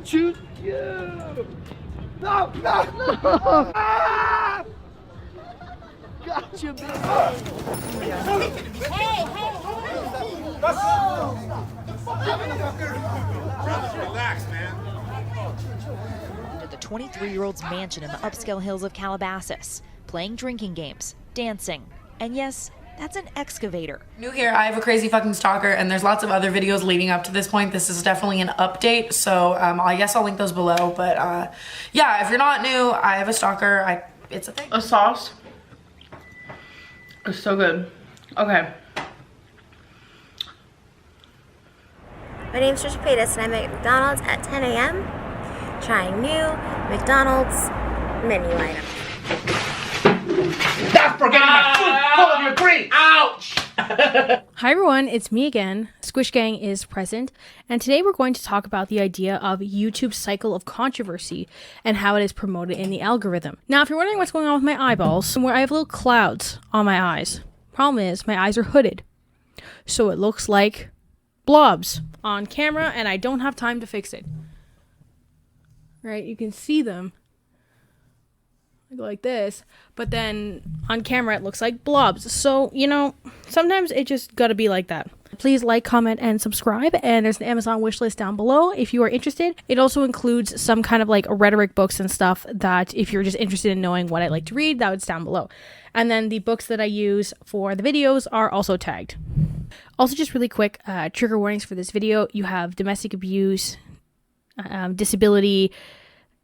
choose you. No, no, no. Ah! Gotcha, baby. Hey. Relax, man. At the 23-year-old's mansion in the upscale hills of Calabasas, playing drinking games, dancing, and yes, that's an excavator. New here, I have a crazy fucking stalker, and there's lots of other videos leading up to this point. This is definitely an update, so I guess I'll link those below. But yeah, if you're not new, I have a stalker. It's a thing. A sauce. It's so good. Okay. My name's Trisha Paytas, and I'm at McDonald's at 10 a.m. trying new McDonald's menu items. That's for getting my food full of your grease. Ouch! Hi everyone, it's me again. Squish Gang is present, and today we're going to talk about the idea of YouTube's cycle of controversy and how it is promoted in the algorithm. Now, if you're wondering what's going on with my eyeballs, where I have little clouds on my eyes. Problem is, my eyes are hooded, so it looks like blobs on camera, and I don't have time to fix it. Right, you can see them like this, but then on camera it looks like blobs. So, you know, sometimes it just gotta be like that. Please like, comment, and subscribe, and there's an Amazon wishlist down below if you are interested. It also includes some kind of like rhetoric books and stuff that if you're just interested in knowing what I like to read, that's down below. And then the books that I use for the videos are also tagged. Also, just really quick, trigger warnings for this video. You have domestic abuse, disability,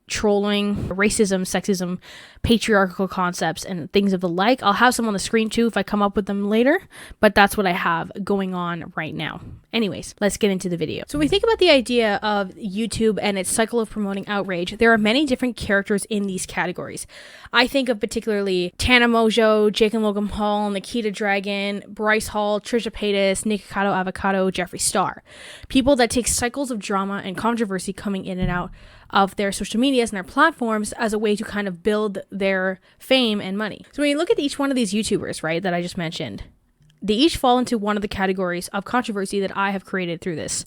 trolling, racism, sexism, patriarchal concepts, and things of the like. I'll have some on the screen too if I come up with them later, but that's what I have going on right now. Anyways, let's get into the video. So when we think about the idea of YouTube and its cycle of promoting outrage, there are many different characters in these categories. I think of particularly Tana Mongeau, Jake and Logan Paul, Nikita Dragon, Bryce Hall, Trisha Paytas, Nikocado Avocado, Jeffree Star. People that take cycles of drama and controversy coming in and out of their social medias and their platforms as a way to kind of build their fame and money. So when you look at each one of these YouTubers, right, that I just mentioned, they each fall into one of the categories of controversy that I have created through this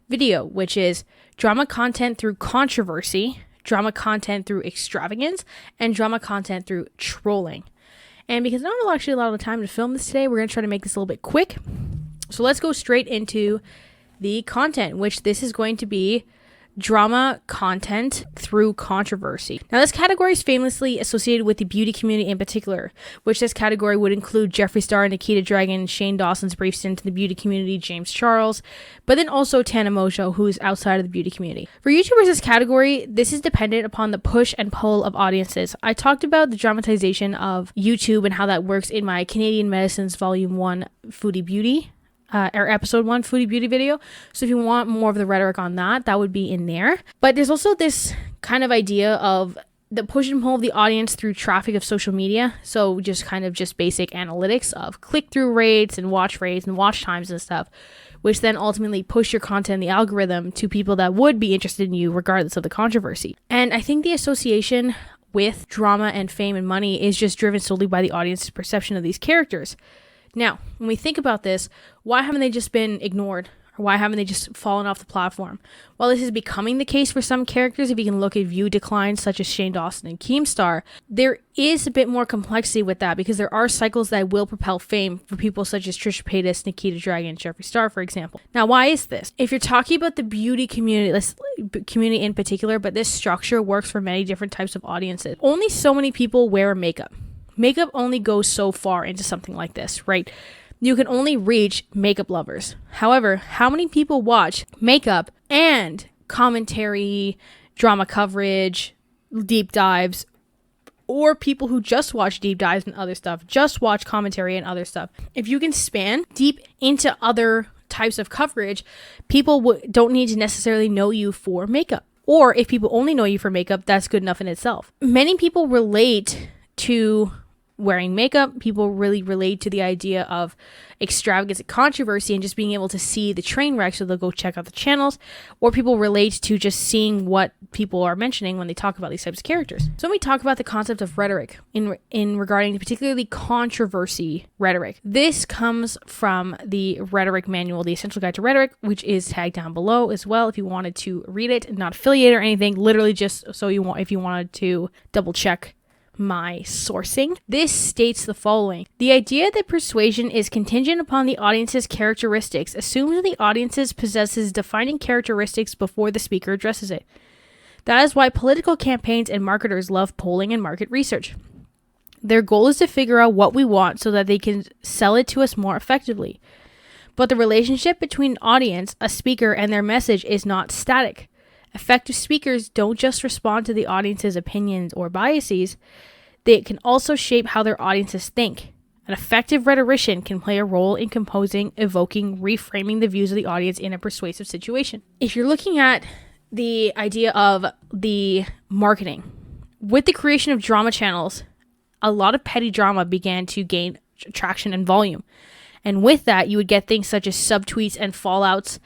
video, which is drama content through controversy, drama content through extravagance, and drama content through trolling. And because I don't have actually a lot of time to film this today, we're going to try to make this a little bit quick. So let's go straight into the content, which this is going to be drama content through controversy. Now, this category is famously associated with the beauty community in particular, which this category would include Jeffree Star, Nikita Dragon, Shane Dawson's brief stint in the beauty community, James Charles, but then also Tana Mongeau, who is outside of the beauty community. For YouTubers, this category, this is dependent upon the push and pull of audiences. I talked about the dramatization of YouTube and how that works in my Canadian Medicines Volume 1 Foodie Beauty or episode 1 Foodie Beauty video. So if you want more of the rhetoric on that, that would be in there. But there's also this kind of idea of the push and pull of the audience through traffic of social media. So just kind of just basic analytics of click-through rates and watch times and stuff, which then ultimately push your content in the algorithm to people that would be interested in you regardless of the controversy. And I think the association with drama and fame and money is just driven solely by the audience's perception of these characters. Now, when we think about this, why haven't they just been ignored? Or why haven't they just fallen off the platform? Well, this is becoming the case for some characters. If you can look at view declines such as Shane Dawson and Keemstar, there is a bit more complexity with that because there are cycles that will propel fame for people such as Trisha Paytas, Nikita Dragon, and Jeffree Star, for example. Now, why is this? If you're talking about the beauty community in particular, but this structure works for many different types of audiences. Only so many people wear makeup. Makeup only goes so far into something like this, right? You can only reach makeup lovers. However, how many people watch makeup and commentary, drama coverage, deep dives, or people who just watch deep dives and other stuff, just watch commentary and other stuff? If you can span deep into other types of coverage, people don't need to necessarily know you for makeup. Or if people only know you for makeup, that's good enough in itself. Many people relate to wearing makeup. People really relate to the idea of extravagance and controversy and just being able to see the train wreck, so they'll go check out the channels. Or people relate to just seeing what people are mentioning when they talk about these types of characters. So when we talk about the concept of rhetoric in regarding to particularly controversy rhetoric, this comes from the Rhetoric manual, the Essential Guide to Rhetoric, which is tagged down below as well if you wanted to read it. Not affiliated or anything, literally just so if you wanted to double check my sourcing. This states the following: the idea that persuasion is contingent upon the audience's characteristics assumes that the audience possesses defining characteristics before the speaker addresses it. That is why political campaigns and marketers love polling and market research. Their goal is to figure out what we want so that they can sell it to us more effectively. But the relationship between audience, a speaker, and their message is not static. Effective speakers don't just respond to the audience's opinions or biases, they can also shape how their audiences think. An effective rhetorician can play a role in composing, evoking, reframing the views of the audience in a persuasive situation. If you're looking at the idea of the marketing, with the creation of drama channels, a lot of petty drama began to gain traction and volume. And with that, you would get things such as subtweets and fallouts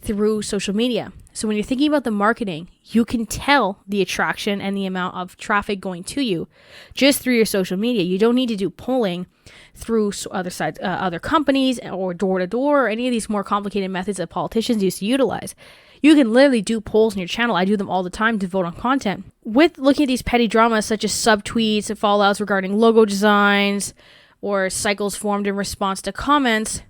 through social media. So when you're thinking about the marketing, you can tell the attraction and the amount of traffic going to you just through your social media. You don't need to do polling through other companies or door to door or any of these more complicated methods that politicians used to utilize. You can literally do polls on your channel. I do them all the time to vote on content. With looking at these petty dramas such as subtweets and fallouts regarding logo designs or cycles formed in response to comments,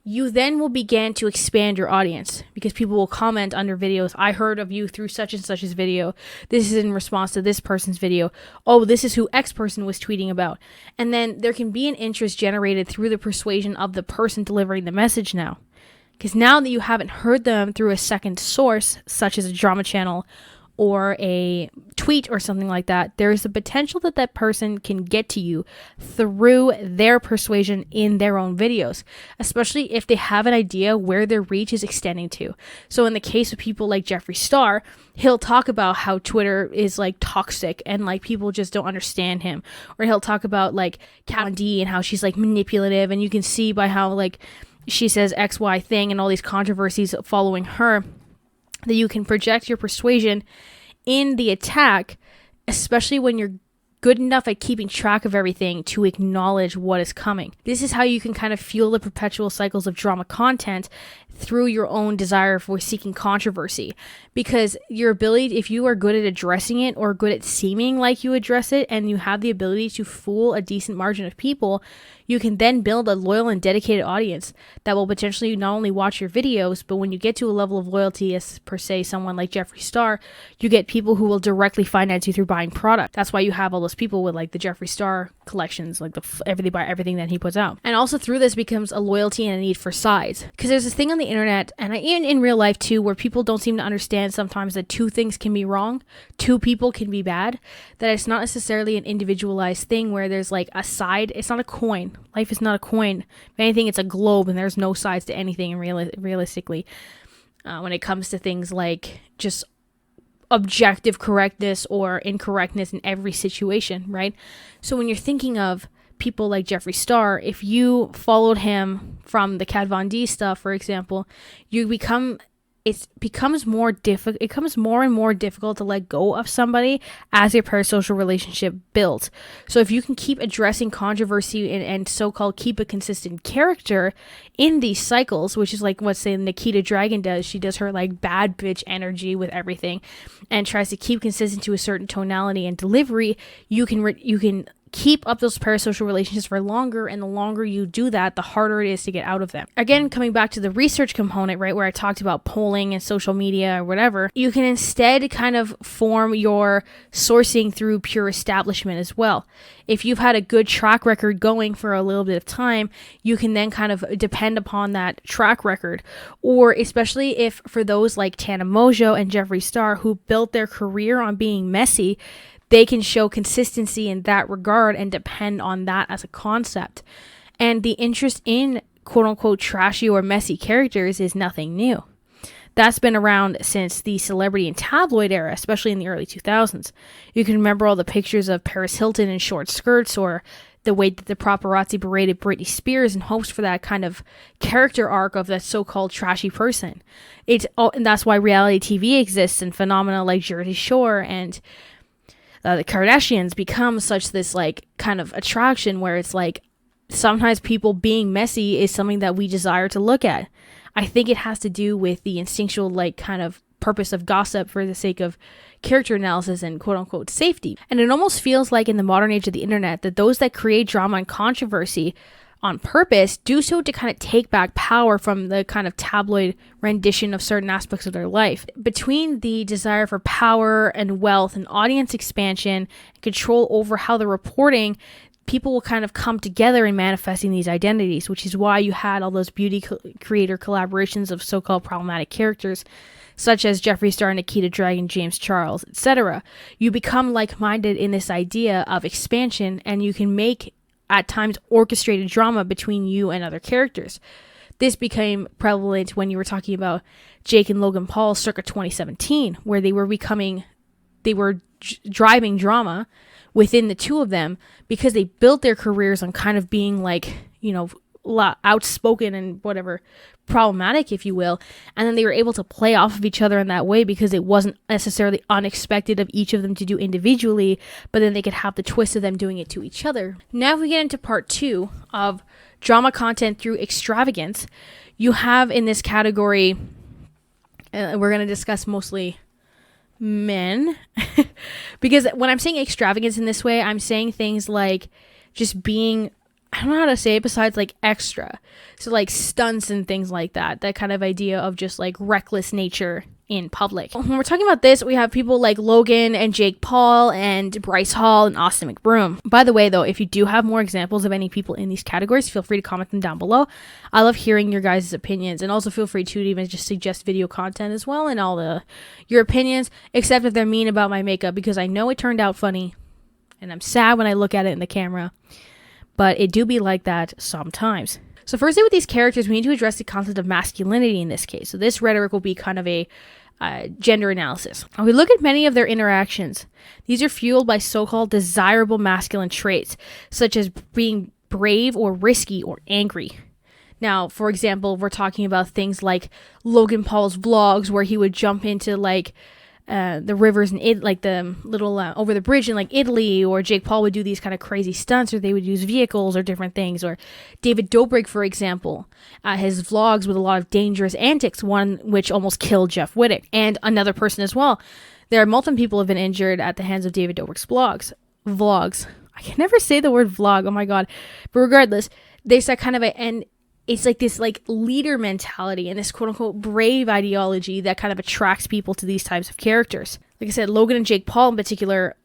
you then will begin to expand your audience because people will comment under videos. I heard of you through such and such's video. This is in response to this person's video. Oh, this is who X person was tweeting about. And then there can be an interest generated through the persuasion of the person delivering the message now. Because now that you haven't heard them through a second source, such as a drama channel or a tweet or something like that, there is the potential that that person can get to you through their persuasion in their own videos, especially if they have an idea where their reach is extending to. So in the case of people like Jeffree Star, he'll talk about how Twitter is like toxic and like people just don't understand him. Or he'll talk about like Kat D and how she's like manipulative, and you can see by how like she says XY thing and all these controversies following her, that you can project your persuasion in the attack, especially when you're good enough at keeping track of everything to acknowledge what is coming. This is how you can kind of fuel the perpetual cycles of drama content through your own desire for seeking controversy. Because your ability, if you are good at addressing it or good at seeming like you address it, and you have the ability to fool a decent margin of people, you can then build a loyal and dedicated audience that will potentially not only watch your videos, but when you get to a level of loyalty as per se someone like Jeffree Star, you get people who will directly finance you through buying product. That's why you have all those people with like the Jeffree Star collections, like they buy everything that he puts out. And also through this becomes a loyalty and a need for sides. Because there's this thing on the internet, and even in real life too, where people don't seem to understand sometimes that two things can be wrong, two people can be bad, that it's not necessarily an individualized thing where there's like a side. It's not a coin. Life is not a coin. If anything, it's a globe, and there's no sides to anything realistically. When it comes to things like just objective correctness or incorrectness in every situation, right? So when you're thinking of people like Jeffree Star, if you followed him from the Kat Von D stuff, for example, it becomes more and more difficult to let go of somebody as your parasocial relationship builds. So if you can keep addressing controversy and so-called keep a consistent character in these cycles, which is like what say Nikita Dragon does. She does her like bad bitch energy with everything and tries to keep consistent to a certain tonality and delivery. You can keep up those parasocial relationships for longer, and the longer you do that, the harder it is to get out of them. Again, coming back to the research component, right, where I talked about polling and social media or whatever, you can instead kind of form your sourcing through pure establishment as well. If you've had a good track record going for a little bit of time, you can then kind of depend upon that track record. Or especially if for those like Tana Mongeau and Jeffree Star who built their career on being messy, they can show consistency in that regard and depend on that as a concept. And the interest in quote-unquote trashy or messy characters is nothing new. That's been around since the celebrity and tabloid era, especially in the early 2000s. You can remember all the pictures of Paris Hilton in short skirts or the way that the paparazzi berated Britney Spears in hopes for that kind of character arc of that so-called trashy person. And that's why reality TV exists, and phenomena like Jersey Shore and the Kardashians become such this like kind of attraction where it's like sometimes people being messy is something that we desire to look at. I think it has to do with the instinctual like kind of purpose of gossip for the sake of character analysis and quote-unquote safety. And it almost feels like in the modern age of the internet that those that create drama and controversy on purpose do so to kind of take back power from the kind of tabloid rendition of certain aspects of their life. Between the desire for power and wealth and audience expansion and control over how they're reporting, people will kind of come together in manifesting these identities, which is why you had all those beauty creator collaborations of so-called problematic characters such as Jeffree Star, Nikita Dragon, James Charles, etc. You become like-minded in this idea of expansion, and you can make, at times, orchestrated drama between you and other characters. This became prevalent when you were talking about Jake and Logan Paul circa 2017, where they were driving drama within the two of them because they built their careers on kind of being like, you know, outspoken and whatever, problematic, if you will, and then they were able to play off of each other in that way because it wasn't necessarily unexpected of each of them to do individually, but then they could have the twist of them doing it to each other. Now if we get into part 2 of drama content through extravagance, you have in this category, we're going to discuss mostly men, because when I'm saying extravagance in this way, I'm saying things like just being, I don't know how to say it besides like extra. So like stunts and things like that. That kind of idea of just like reckless nature in public. When we're talking about this, we have people like Logan and Jake Paul and Bryce Hall and Austin McBroom. By the way, though, if you do have more examples of any people in these categories, feel free to comment them down below. I love hearing your guys' opinions, and also feel free to even just suggest video content as well and all your opinions, except if they're mean about my makeup, because I know it turned out funny and I'm sad when I look at it in the camera. But it do be like that sometimes. So firstly, with these characters, we need to address the concept of masculinity in this case. So this rhetoric will be kind of a gender analysis. When we look at many of their interactions, these are fueled by so-called desirable masculine traits, such as being brave or risky or angry. Now, for example, we're talking about things like Logan Paul's vlogs, where he would jump into like the rivers and like the little over the bridge in like Italy, or Jake Paul would do these kind of crazy stunts, or they would use vehicles or different things, or David Dobrik, for example, his vlogs with a lot of dangerous antics, one which almost killed Jeff Wittick, and another person as well. There are multiple people who have been injured at the hands of David Dobrik's vlogs. I can never say the word vlog, oh my god. But regardless, there's that kind of and it's like this like leader mentality and this quote unquote brave ideology that kind of attracts people to these types of characters. Like I said, Logan and Jake Paul in particular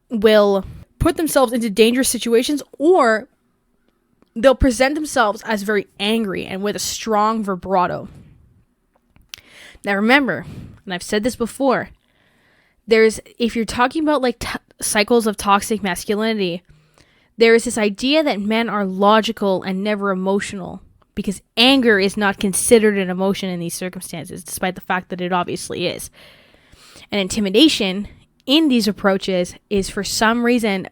will put themselves into dangerous situations, or they'll present themselves as very angry and with a strong vibrato. Now remember, and I've said this before, if you're talking about like cycles of toxic masculinity, there is this idea that men are logical and never emotional, because anger is not considered an emotion in these circumstances, despite the fact that it obviously is. And intimidation in these approaches is for some reason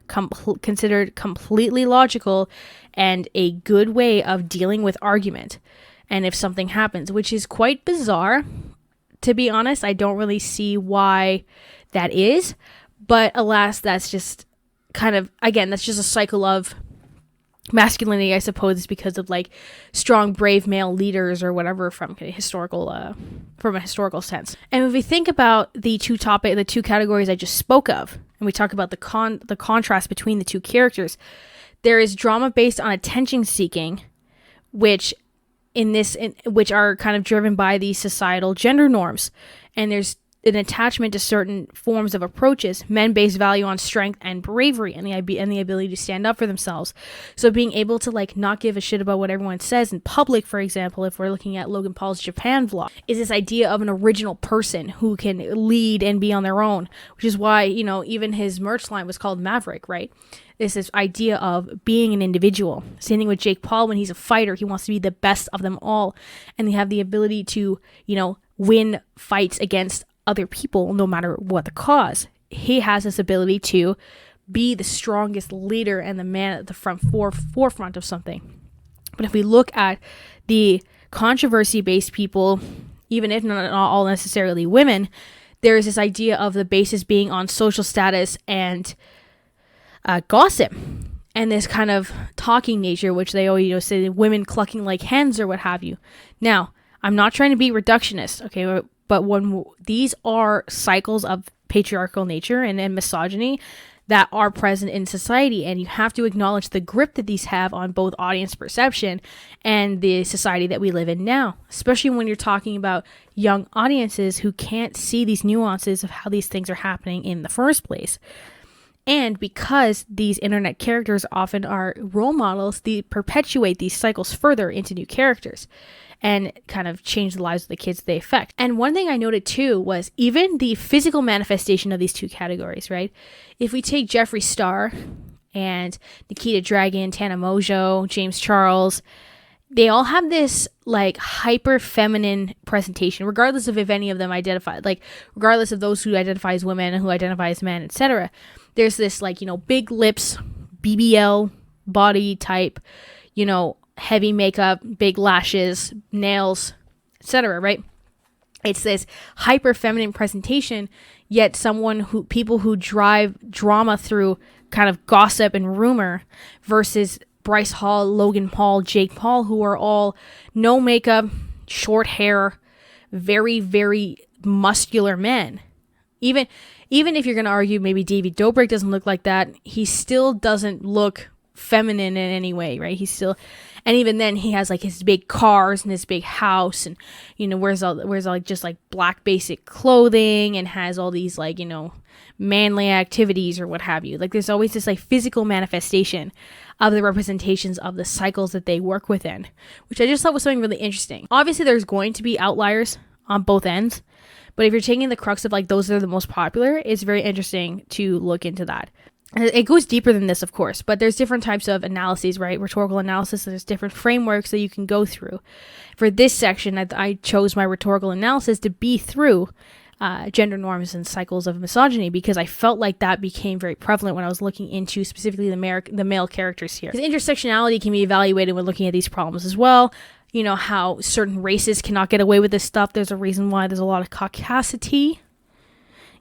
considered completely logical and a good way of dealing with argument. And if something happens, which is quite bizarre, to be honest, I don't really see why that is. But alas, that's just kind of, again, that's just a cycle of masculinity, I suppose, is because of like strong, brave male leaders or whatever from a historical sense. And if we think about the two categories I just spoke of, and we talk about the contrast between the two characters, there is drama based on attention seeking, which are kind of driven by the societal gender norms, and there's an attachment to certain forms of approaches. Men base value on strength and bravery and the ability to stand up for themselves. So being able to like not give a shit about what everyone says in public, for example, if we're looking at Logan Paul's Japan vlog, is this idea of an original person who can lead and be on their own, which is why, you know, even his merch line was called Maverick, right? It's this idea of being an individual. Same thing with Jake Paul. When he's a fighter, he wants to be the best of them all, and they have the ability to, you know, win fights against other people no matter what the cause. He has this ability to be the strongest leader and the man at the forefront of something. But if we look at the controversy-based people, even if not all necessarily women, there is this idea of the basis being on social status and gossip, and this kind of talking nature, which they always say women clucking like hens or what have you. Now, I'm not trying to be reductionist, okay, but when these are cycles of patriarchal nature and misogyny that are present in society, and you have to acknowledge the grip that these have on both audience perception and the society that we live in now, especially when you're talking about young audiences who can't see these nuances of how these things are happening in the first place. And because these internet characters often are role models, they perpetuate these cycles further into new characters and kind of change the lives of the kids they affect. And one thing I noted too was even the physical manifestation of these two categories, right? If we take Jeffree Star and Nikita Dragun, Tana Mongeau, James Charles, they all have this like hyper feminine presentation, regardless of if any of them identify, like regardless of those who identify as women and who identify as men, etc. There's this like, you know, big lips, BBL body type, you know, heavy makeup, big lashes, nails, etc., right? It's this hyper feminine presentation, yet people who drive drama through kind of gossip and rumor, versus Bryce Hall, Logan Paul, Jake Paul, who are all no makeup, short hair, very, very muscular men. Even if you're going to argue maybe David Dobrik doesn't look like that, he still doesn't look feminine in any way, right? And even then he has like his big cars and his big house, and you know wears all like just like black basic clothing, and has all these like, you know, manly activities or what have you. Like there's always this like physical manifestation of the representations of the cycles that they work within, which I just thought was something really interesting. Obviously there's going to be outliers on both ends, but if you're taking the crux of like those that are the most popular, it's very interesting to look into that. It goes deeper than this, of course, but there's different types of analyses, right? Rhetorical analysis, there's different frameworks that you can go through. For this section, I chose my rhetorical analysis to be through gender norms and cycles of misogyny, because I felt like that became very prevalent when I was looking into specifically the male characters here. Because intersectionality can be evaluated when looking at these problems as well. You know, how certain races cannot get away with this stuff. There's a reason why there's a lot of caucasity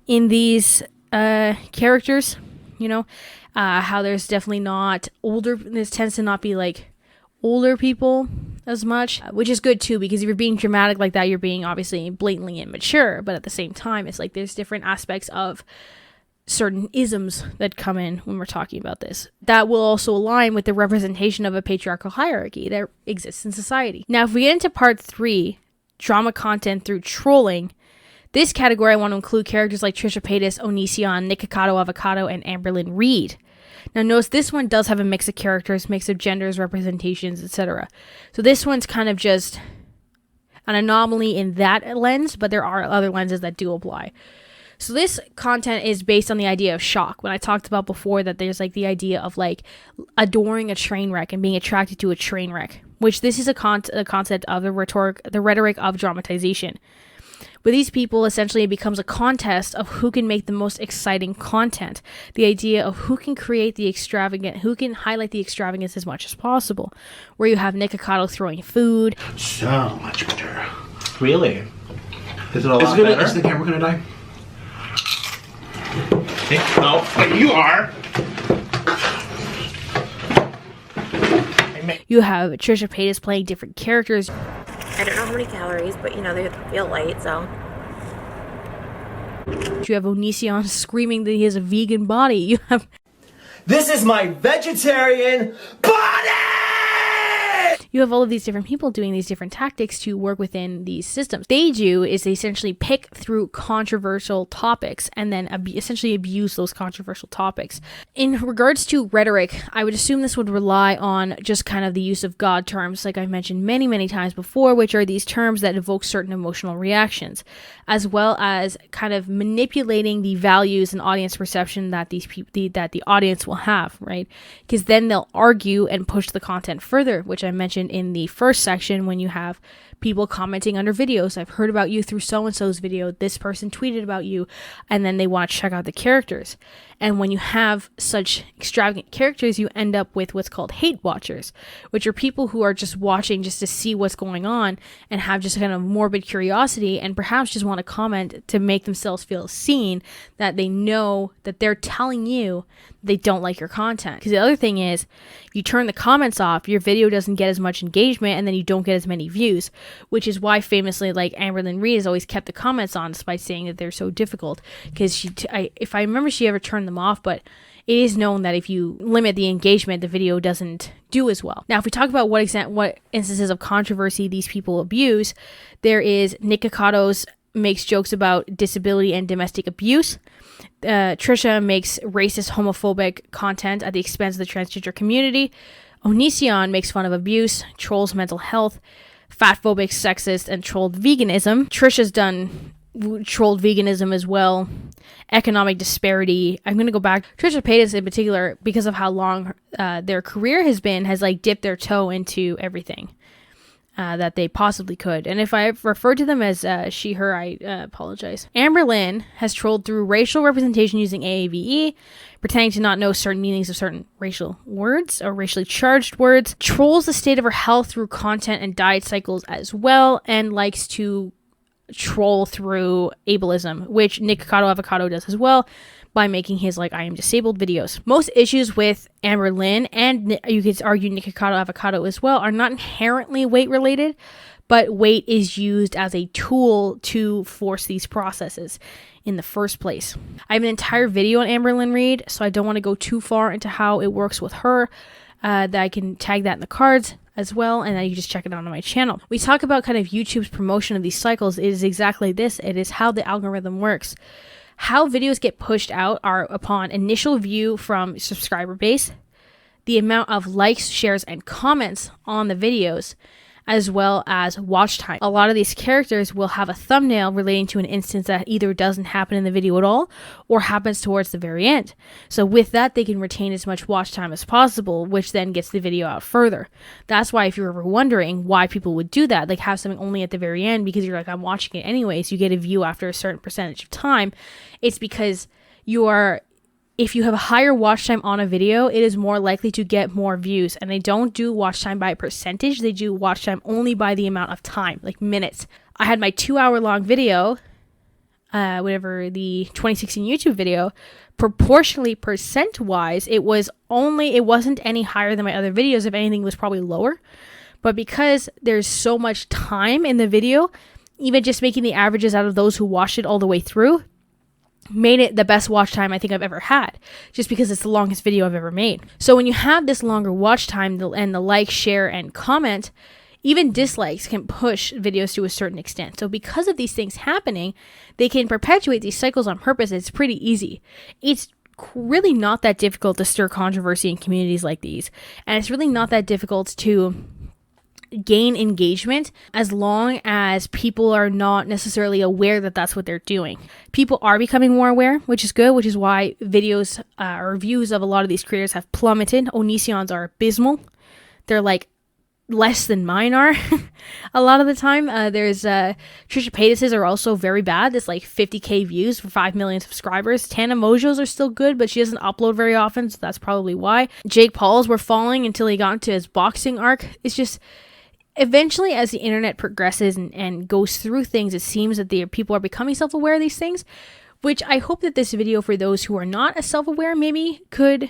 in these characters. You know, how there's definitely not this tends to not be like older people as much, which is good too, because if you're being dramatic like that, you're being obviously blatantly immature, but at the same time, it's like there's different aspects of certain isms that come in when we're talking about this that will also align with the representation of a patriarchal hierarchy that exists in society. Now, if we get into part 3, drama content through trolling, this category I want to include characters like Trisha Paytas, Onision, Nikocado Avocado, and Amberlynn Reed. Now notice this one does have a mix of characters, mix of genders, representations, etc. So this one's kind of just an anomaly in that lens, but there are other lenses that do apply. So this content is based on the idea of shock. When I talked about before that there's like the idea of like adoring a train wreck and being attracted to a train wreck, which this is a concept of the rhetoric of dramatization. With these people, essentially, it becomes a contest of who can make the most exciting content. The idea of who can create the extravagant, who can highlight the extravagance as much as possible. Where you have Nikocado throwing food. So much better. Really? Is it a lot better? Is the camera gonna die? No, but you are. You have Trisha Paytas playing different characters. I don't know how many calories, but you know, they feel light, so. You have Onision screaming that he has a vegan body. You have... This is my vegetarian body! You have all of these different people doing these different tactics to work within these systems. They do is they essentially pick through controversial topics and then essentially abuse those controversial topics. In regards to rhetoric, I would assume this would rely on just kind of the use of God terms, like I mentioned many, many times before, which are these terms that evoke certain emotional reactions, as well as kind of manipulating the values and audience perception that that the audience will have, right? Because then they'll argue and push the content further, which I mentioned in the first section when you have people commenting under videos. I've heard about you through so-and-so's video. This person tweeted about you, and then they want to check out the characters. And when you have such extravagant characters, you end up with what's called hate watchers, which are people who are just watching just to see what's going on and have just kind of morbid curiosity and perhaps just want to comment to make themselves feel seen, that they know that they're telling you they don't like your content. Because the other thing is, if you turn the comments off, your video doesn't get as much engagement and then you don't get as many views, which is why famously like Amberlynn Reid has always kept the comments on despite saying that they're so difficult, because if I remember, she ever turned them off, but it is known that if you limit the engagement, the video doesn't do as well. Now, if we talk about what instances of controversy these people abuse, there is Nick Kaleidos makes jokes about disability and domestic abuse. Trisha makes racist, homophobic content at the expense of the transgender community. Onision makes fun of abuse, trolls mental health, fatphobic, sexist, and trolled veganism. Trisha's trolled veganism as well. Economic disparity. I'm going to go back. Trisha Paytas in particular, because of how long their career has been, has like dipped their toe into everything that they possibly could. And if I refer to them as she, her, I apologize. Amberlynn has trolled through racial representation using AAVE, pretending to not know certain meanings of certain racial words or racially charged words, trolls the state of her health through content and diet cycles as well, and likes to troll through ableism, which Nick Avocado does as well by making his like I am disabled videos. Most issues with Amberlynn, and you could argue Nick Avocado as well, are not inherently weight related, but weight is used as a tool to force these processes in the first place. I have an entire video on Amberlynn Reid, so I don't want to go too far into how it works with her, that I can tag that in the cards as well, and then you can just check it out on my channel. We talk about kind of YouTube's promotion of these cycles. It is exactly this. It is how the algorithm works. How videos get pushed out are upon initial view from subscriber base, the amount of likes, shares, and comments on the videos, as well as watch time. A lot of these characters will have a thumbnail relating to an instance that either doesn't happen in the video at all or happens towards the very end. So with that, they can retain as much watch time as possible, which then gets the video out further. That's why if you're ever wondering why people would do that, like have something only at the very end because you're like, I'm watching it anyways, you get a view after a certain percentage of time, it's because if you have a higher watch time on a video, it is more likely to get more views. And they don't do watch time by percentage. They do watch time only by the amount of time, like minutes. I had my 2-hour long video, the 2016 YouTube video, proportionally percent-wise, it wasn't any higher than my other videos. If anything, it was probably lower. But because there's so much time in the video, even just making the averages out of those who watched it all the way through, made it the best watch time I think I've ever had, just because it's the longest video I've ever made. So when you have this longer watch time and the like, share, and comment, even dislikes can push videos to a certain extent. So because of these things happening, they can perpetuate these cycles on purpose. It's pretty easy. It's really not that difficult to stir controversy in communities like these, and it's really not that difficult to gain engagement as long as people are not necessarily aware that that's what they're doing. People are becoming more aware, which is good, which is why videos or views of a lot of these creators have plummeted. Onision's are abysmal. They're like less than mine are a lot of the time. There's Trisha Paytas's are also very bad. It's like 50k views for 5 million subscribers. Tana Mojo's are still good, but she doesn't upload very often, so that's probably why. Jake Paul's were falling until he got into his boxing arc. It's just eventually, as the internet progresses and goes through things, it seems that people are becoming self-aware of these things, which I hope that this video, for those who are not as self-aware, maybe could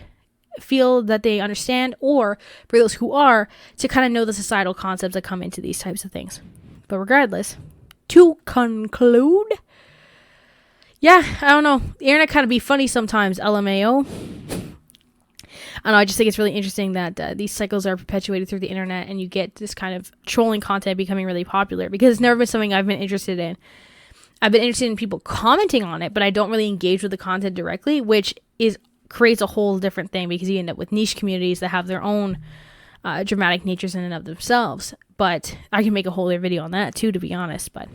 feel that they understand, or for those who are, to kind of know the societal concepts that come into these types of things. But regardless, to conclude, yeah, I don't know. The internet kind of be funny sometimes, LMAO. I don't know, I just think it's really interesting that these cycles are perpetuated through the internet and you get this kind of trolling content becoming really popular, because it's never been something I've been interested in. I've been interested in people commenting on it, but I don't really engage with the content directly, which creates a whole different thing, because you end up with niche communities that have their own dramatic natures in and of themselves. But I can make a whole other video on that too, to be honest. But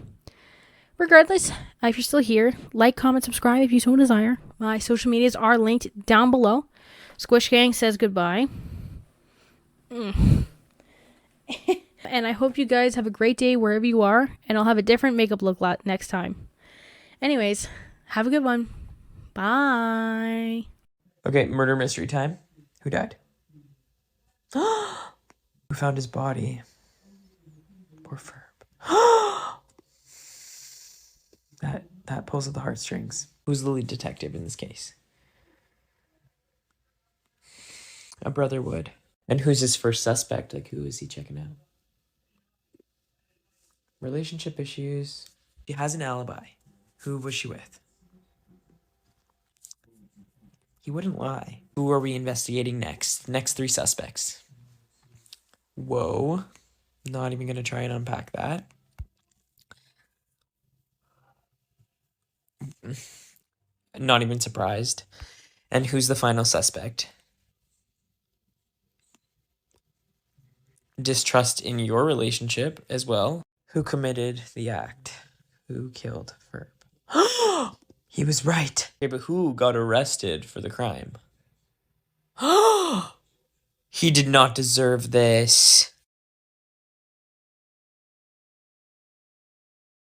regardless, if you're still here, like, comment, subscribe if you so desire. My social medias are linked down below. Squish Gang says goodbye. And I hope you guys have a great day wherever you are. And I'll have a different makeup look next time. Anyways, have a good one. Bye. Okay, murder mystery time. Who died? Who found his body? Poor Ferb. That pulls at the heartstrings. Who's the lead detective in this case? A brother would. And who's his first suspect? Like, who is he checking out? Relationship issues. She has an alibi. Who was she with? He wouldn't lie. Who are we investigating next? Next 3 suspects. Whoa. Not even going to try and unpack that. Not even surprised. And who's the final suspect? Distrust in your relationship as well. Who committed the act? Who killed Ferb? He was right. Okay, but who got arrested for the crime? He did not deserve this.